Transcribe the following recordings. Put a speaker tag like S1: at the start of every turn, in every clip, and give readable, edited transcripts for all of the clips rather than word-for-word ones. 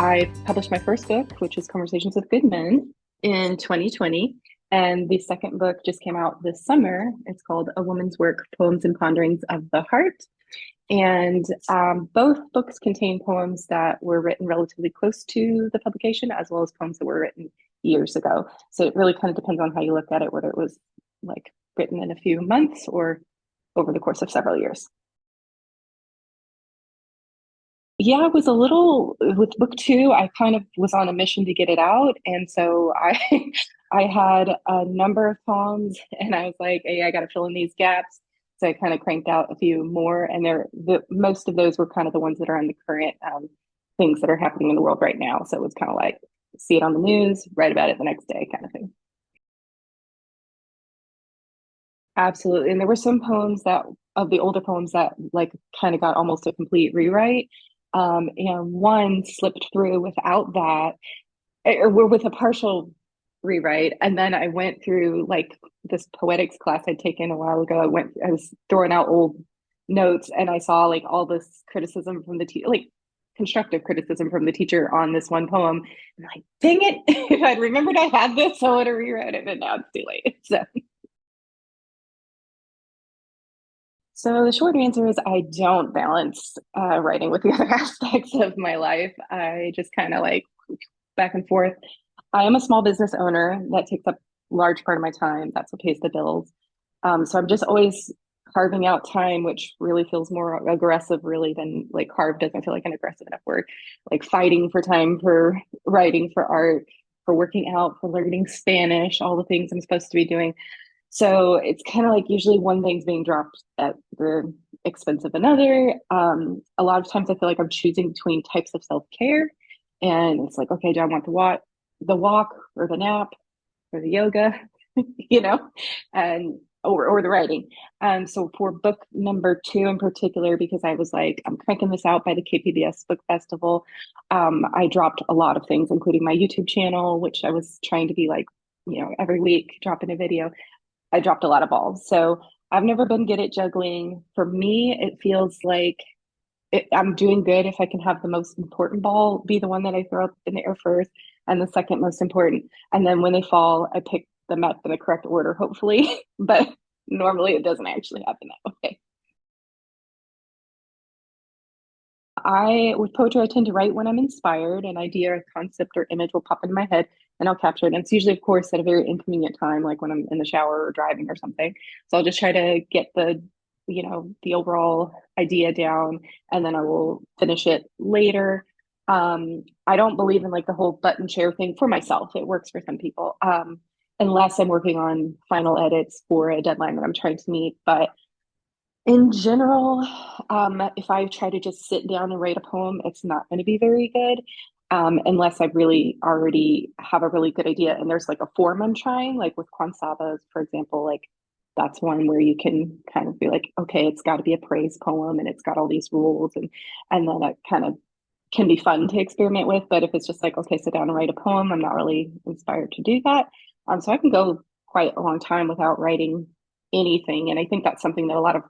S1: I published my first book, which is Conversations with Good Men, in 2020. And the second book just came out this summer. It's called A Woman's Work, Poems and Ponderings of the Heart. And both books contain poems that were written relatively close to the publication, as well as poems that were written years ago. So it really kind of depends on how you look at it, whether it was like written in a few months or over the course of several years. Yeah, it was a little with book two. I kind of was on a mission to get it out, and so I I had a number of poems, and I was like, "Hey, I got to fill in these gaps." So I kind of cranked out a few more, and the most of those were kind of the ones that are on the current things that are happening in the world right now. So it was kind of like see it on the news, write about it the next day, kind of thing. Absolutely, and there were some poems that of the older poems that like kind of got almost a complete rewrite. And one slipped through without that, or with a partial rewrite. And then I went through like this poetics class I'd taken a while ago. I was throwing out old notes and I saw like all this criticism from the teacher, like constructive criticism from the teacher on this one poem. I'm like, dang it. If I'd remembered I had this, I would have rewrote it, but now it's too late. So the short answer is I don't balance writing with the other aspects of my life. I just kind of like back and forth. I am a small business owner that takes up a large part of my time. That's what pays the bills. So I'm just always carving out time, which really feels more aggressive, really, than like carve doesn't feel like an aggressive enough word. Like fighting for time for writing, for art, for working out, for learning Spanish, all the things I'm supposed to be doing. So it's kind of like usually one thing's being dropped at the expense of another. A lot of times I feel like I'm choosing between types of self-care. And it's like, okay, do I want the walk or the nap or the yoga, you know, and or the writing. So for book number two in particular, because I was like, I'm cranking this out by the KPBS Book Festival, I dropped a lot of things, including my YouTube channel, which I was trying to be like, every week dropping a video. I dropped a lot of balls. So I've never been good at juggling. For me, it feels like I'm doing good if I can have the most important ball be the one that I throw up in the air first and the second most important. And then when they fall, I pick them up in the correct order, hopefully. But normally it doesn't actually happen that way. With poetry, I tend to write when I'm inspired. An idea, a concept, or image will pop into my head and I'll capture it. And it's usually, of course, at a very inconvenient time, like when I'm in the shower or driving or something. So I'll just try to get the overall idea down and then I will finish it later. I don't believe in like the whole button share thing for myself. It works for some people. Unless I'm working on final edits for a deadline that I'm trying to meet. But in general, if I try to just sit down and write a poem, it's not going to be very good unless I really already have a really good idea. And there's like a form I'm trying, like with Sabas, for example, like that's one where you can kind of be like, okay, it's got to be a praise poem and it's got all these rules and then it kind of can be fun to experiment with. But if it's just like, okay, sit down and write a poem, I'm not really inspired to do that. So I can go quite a long time without writing anything. And I think that's something that a lot of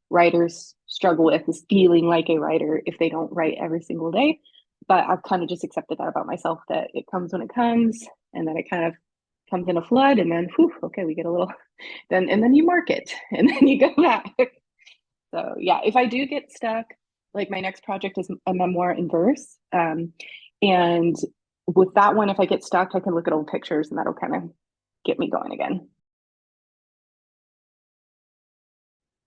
S1: writers struggle with is feeling like a writer if they don't write every single day. But I've kind of just accepted that about myself that it comes when it comes and then it kind of comes in a flood and then whew, okay, we get a little then you mark it and then you go back. So yeah, if I do get stuck, like my next project is a memoir in verse. And with that one, if I get stuck, I can look at old pictures and that'll kind of get me going again.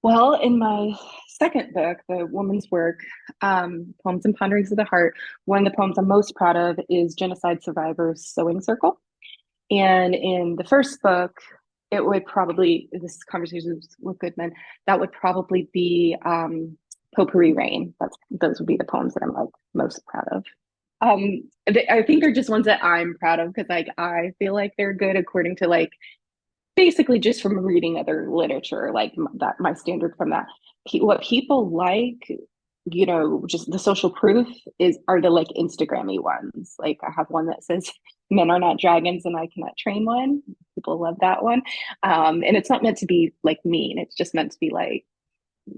S1: Well, in my second book, The Woman's Work, Poems and Ponderings of the Heart, one of the poems I'm most proud of is Genocide Survivors Sewing Circle. And in the first book, it would probably, this Conversations with Good Men, that would probably be Potpourri Rain. Those would be the poems that I'm like most proud of. I think they're just ones that I'm proud of because like I feel like they're good according to like basically just from reading other literature, like that my standard from that. What people like, just the social proof are the like Instagrammy ones. Like I have one that says "Men are not dragons and I cannot train one." People love that one, and it's not meant to be like mean. It's just meant to be like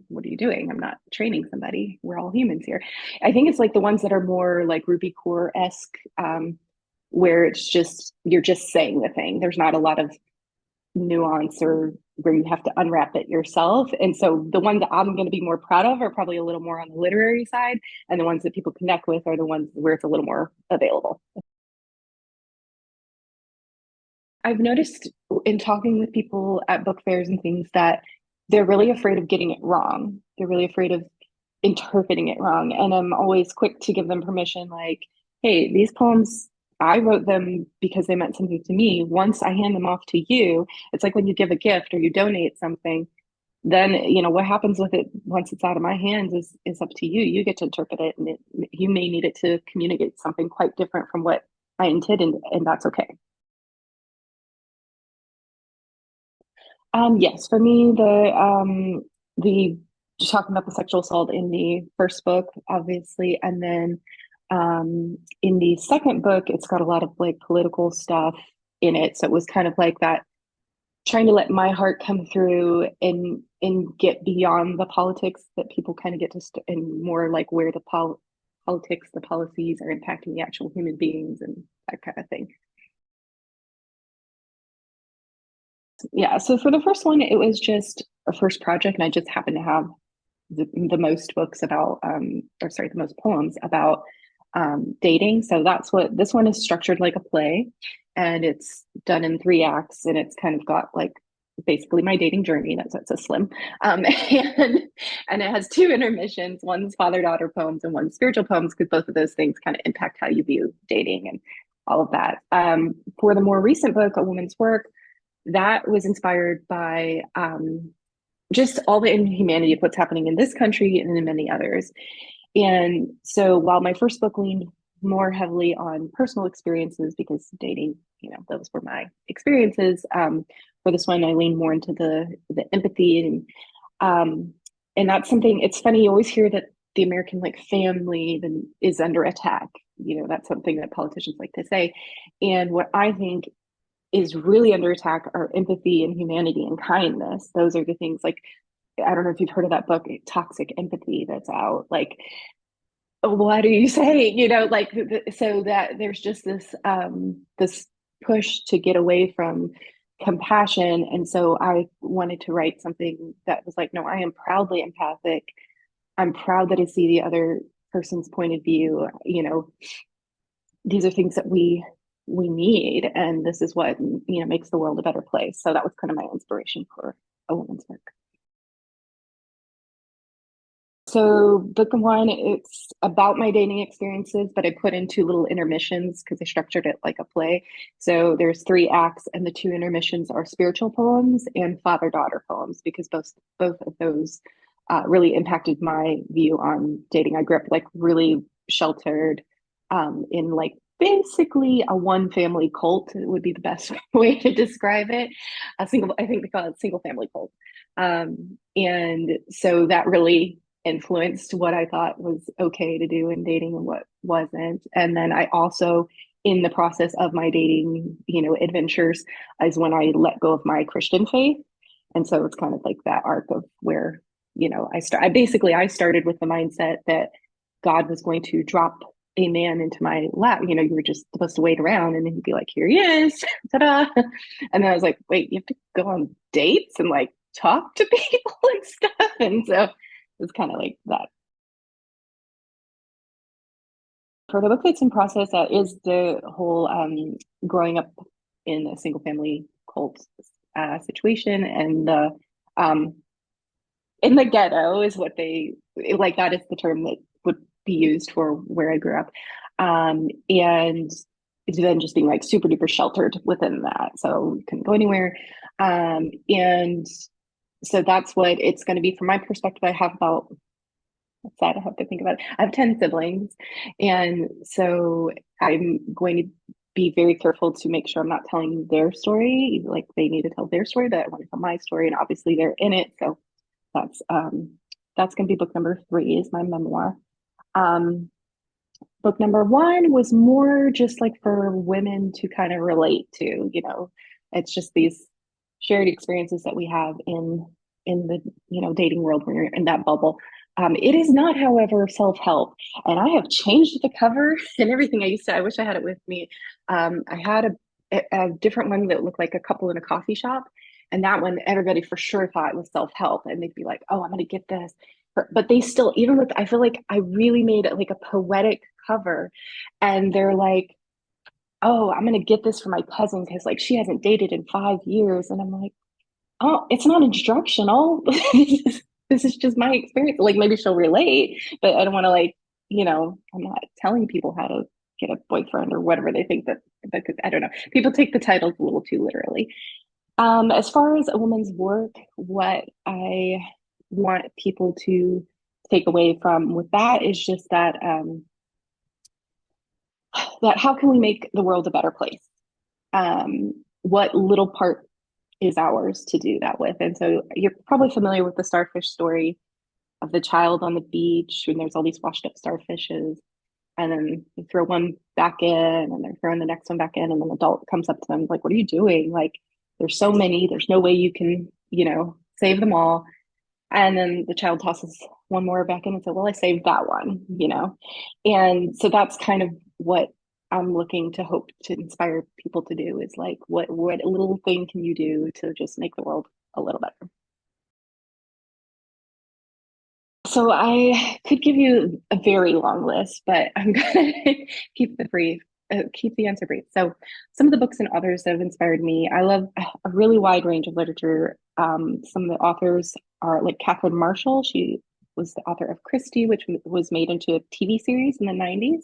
S1: what are you doing? I'm not training somebody. We're all humans here. I think it's like the ones that are more like Ruby Core-esque, where it's just you're just saying the thing. There's not a lot of nuance or where you have to unwrap it yourself. And so the ones that I'm going to be more proud of are probably a little more on the literary side, and the ones that people connect with are the ones where it's a little more available. I've noticed in talking with people at book fairs and things that they're really afraid of getting it wrong. They're really afraid of interpreting it wrong. And I'm always quick to give them permission, like, hey, these poems, I wrote them because they meant something to me. Once I hand them off to you, it's like when you give a gift or you donate something, then what happens with it once it's out of my hands is up to you. You get to interpret it, and you may need it to communicate something quite different from what I intended, and that's okay. Yes, for me, the just talking about the sexual assault in the first book, obviously, and then in the second book, it's got a lot of like political stuff in it. So it was kind of like that, trying to let my heart come through and get beyond the politics that people kind of get to and more like where the politics, the policies are impacting the actual human beings and that kind of thing. Yeah, so for the first one, it was just a first project, and I just happened to have the most books about, or sorry, the most poems about dating. So that's what this one is structured like a play, and it's done in 3 acts, and it's kind of got like basically my dating journey. That's a slim, and it has two intermissions. One's father-daughter poems, and one's spiritual poems, because both of those things kind of impact how you view dating and all of that. For the more recent book, A Woman's Work, that was inspired by just all the inhumanity of what's happening in this country and in many others. And so while my first book leaned more heavily on personal experiences because dating, those were my experiences. For this one, I leaned more into the empathy and that's something. It's funny, you always hear that the American like family then is under attack. That's something that politicians like to say. And what I think is really under attack are empathy and humanity and kindness. Those are the things like, I don't know if you've heard of that book, Toxic Empathy, that's out. Like, what do you say? Like, so that there's just this push to get away from compassion. And so I wanted to write something that was like, no, I am proudly empathic. I'm proud that I see the other person's point of view. These are things that we need, and this is what makes the world a better place. So that was kind of my inspiration for A Woman's Work. So book one, it's about my dating experiences, but I put in two little intermissions because I structured it like a play. So there's 3 acts, and the two intermissions are spiritual poems and father-daughter poems, because both of those really impacted my view on dating. I grew up like really sheltered, in like basically a one family cult would be the best way to describe it. I think they call it single family cult. And so that really influenced what I thought was okay to do in dating and what wasn't. And then I also, in the process of my dating, adventures, is when I let go of my Christian faith. And so it's kind of like that arc of where, I started with the mindset that God was going to drop a man into my lap. You were just supposed to wait around, and then he'd be like, here he is. Ta-da. And then I was like, wait, you have to go on dates and like talk to people and stuff. And so it's kind of like that. For the book that's in process, that is the whole growing up in a single family cult situation, and the in the ghetto is what they like. That is the term that would be used for where I grew up, and then just being like super duper sheltered within that, so you couldn't go anywhere, and so that's what it's going to be from my perspective. I have about That's sad. I have to think about it. I have 10 siblings. And so I'm going to be very careful to make sure I'm not telling their story. Like they need to tell their story, but I want to tell my story. And obviously they're in it. So that's that's gonna be book number 3 is my memoir. Um book number 1 was more just like for women to kind of relate to, it's just these shared experiences that we have in in the, dating world when you're in that bubble. It is not, however, self-help. And I have changed the cover and everything. I wish I had it with me. I had a different one that looked like a couple in a coffee shop. And that one, everybody for sure thought was self-help. And they'd be like, oh, I'm going to get this. But they still, even with, I feel like I really made it like a poetic cover. And they're like, oh, I'm going to get this for my cousin because like she hasn't dated in 5 years. And I'm like, oh, it's not instructional. This is just my experience. Like maybe she'll relate, but I don't want to like, I'm not telling people how to get a boyfriend or whatever they think that I don't know. People take the titles a little too literally. As far as a woman's work, what I want people to take away from with that is just that how can we make the world a better place? What little part is ours to do that with? And so you're probably familiar with the starfish story of the child on the beach when there's all these washed up starfishes. And then you throw one back in and they're throwing the next one back in. And then an adult comes up to them like, what are you doing? Like, there's so many, there's no way you can, save them all. And then the child tosses one more back in and says, well, I saved that one. And so that's kind of what I'm looking to hope to inspire people to do is like, what little thing can you do to just make the world a little better? So I could give you a very long list, but I'm going to keep the answer brief. So some of the books and authors that have inspired me, I love a really wide range of literature. Some of the authors are like Catherine Marshall. She was the author of Christie, which was made into a TV series in the 90s.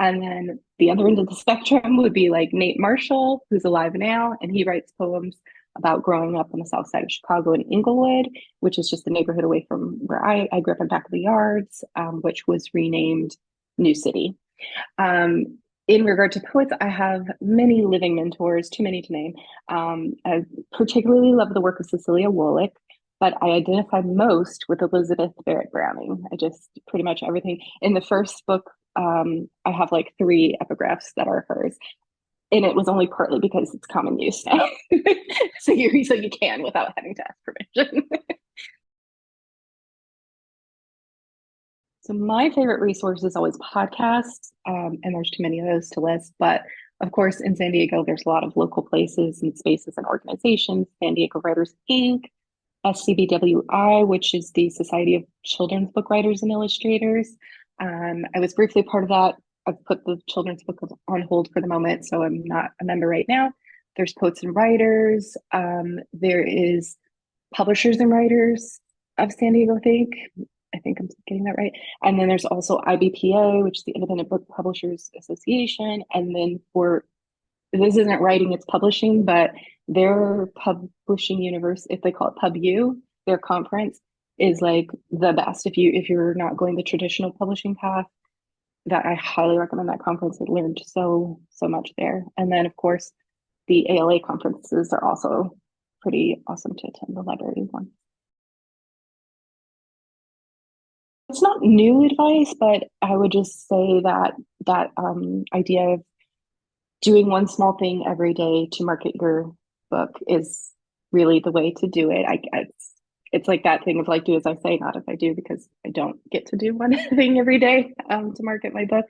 S1: And then the other end of the spectrum would be like Nate Marshall, who's alive now, and he writes poems about growing up on the south side of Chicago in Inglewood, which is just the neighborhood away from where I grew up in Back of the Yards, which was renamed New City. In regard to poets, I have many living mentors, too many to name. I particularly love the work of Cecilia Woloch, but I identify most with Elizabeth Barrett Browning. I just pretty much everything in the first book. I have like three epigraphs that are hers, and it was only partly because it's common use now. So you can without having to ask permission. So my favorite resource is always podcasts, and there's too many of those to list. But of course, in San Diego, there's a lot of local places and spaces and organizations. San Diego Writers Inc., SCBWI, which is the Society of Children's Book Writers and Illustrators. I was briefly part of that. I've put the children's book on hold for the moment, so I'm not a member right now. There's Poets and Writers. There is Publishers and Writers of San Diego, I think I'm getting that right. And then there's also IBPA, which is the Independent Book Publishers Association. And then for this isn't writing, it's publishing, but their publishing universe, if they call it PubU, their conference is like the best. If you're not going the traditional publishing path, that I highly recommend that conference. I learned so much there. And then of course the ALA conferences are also pretty awesome to attend, the library one. It's not new advice, but I would just say that idea of doing one small thing every day to market your book is really the way to do it. It's like that thing of like do as I say, not as I do, because I don't get to do one thing every day to market my book.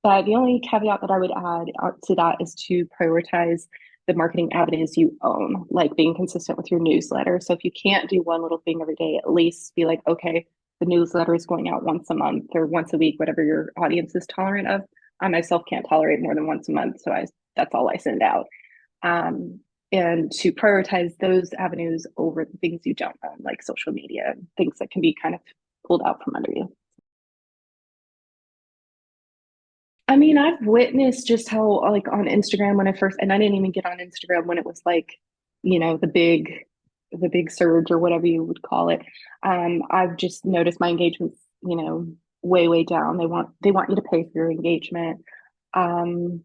S1: But the only caveat that I would add to that is to prioritize the marketing avenues you own, like being consistent with your newsletter. So if you can't do one little thing every day, at least be like, okay, the newsletter is going out once a month or once a week, whatever your audience is tolerant of. I myself can't tolerate more than once a month, so that's all I send out. And to prioritize those avenues over the things you don't own, like social media, things that can be kind of pulled out from under you. I mean, I've witnessed just how, like, on Instagram when I first, and I didn't even get on Instagram when it was like, the big surge or whatever you would call it. I've just noticed my engagements, way down. They want you to pay for your engagement. Um,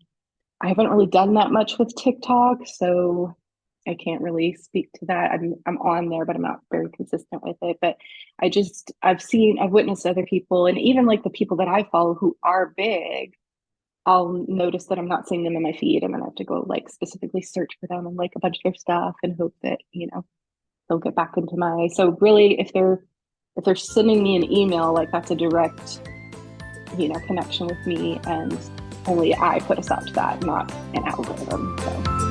S1: I haven't really done that much with TikTok, so I can't really speak to that. I'm on there, but I'm not very consistent with it. But I've witnessed other people, and even like the people that I follow who are big, I'll notice that I'm not seeing them in my feed, and then I have to go like specifically search for them and like a bunch of their stuff and hope that they'll get back into my, so really if they're sending me an email, like that's a direct, connection with me, and only I put us out to that, not an algorithm. So